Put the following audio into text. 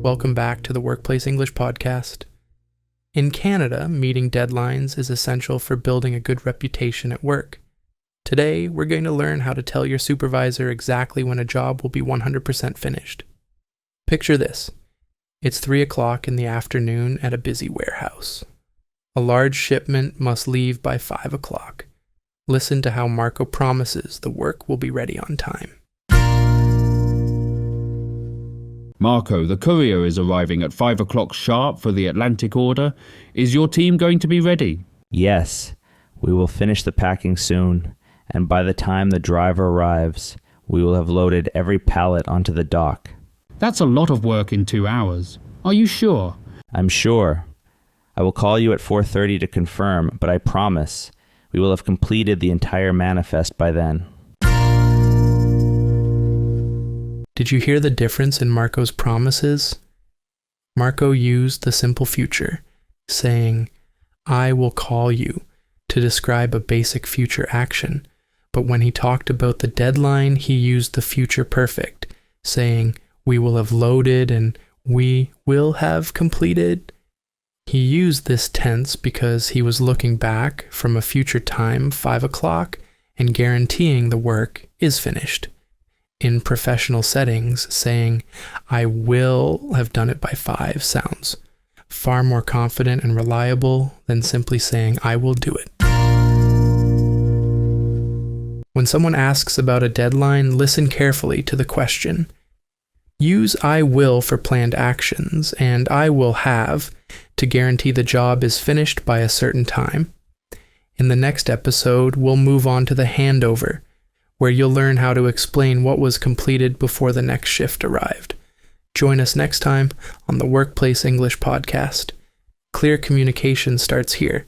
Welcome back to the Workplace English Podcast. In Canada, meeting deadlines is essential for building a good reputation at work. Today, we're going to learn how to tell your supervisor exactly when a job will be 100% finished. Picture this. It's 3 o'clock in the afternoon at a busy warehouse. A large shipment must leave by 5 o'clock. Listen to how Marco promises the work will be ready on time. Marco, the courier is arriving at 5 o'clock sharp for the Atlantic order. Is your team going to be ready? Yes, we will finish the packing soon, and by the time the driver arrives, we will have loaded every pallet onto the dock. That's a lot of work in 2 hours. Are you sure? I'm sure. I will call you at 4:30 to confirm, but I promise we will have completed the entire manifest by then. Did you hear the difference in Marco's promises? Marco used the simple future, saying, I will call you, to describe a basic future action. But when he talked about the deadline, he used the future perfect, saying, we will have loaded and we will have completed. He used this tense because he was looking back from a future time, 5 o'clock, and guaranteeing the work is finished. In professional settings, saying, I will have done it by 5 sounds far more confident and reliable than simply saying, I will do it. When someone asks about a deadline, listen carefully to the question. Use I will for planned actions and I will have to guarantee the job is finished by a certain time. In the next episode, we'll move on to the handover, where you'll learn how to explain what was completed before the next shift arrived. Join us next time on the Workplace English Podcast. Clear communication starts here.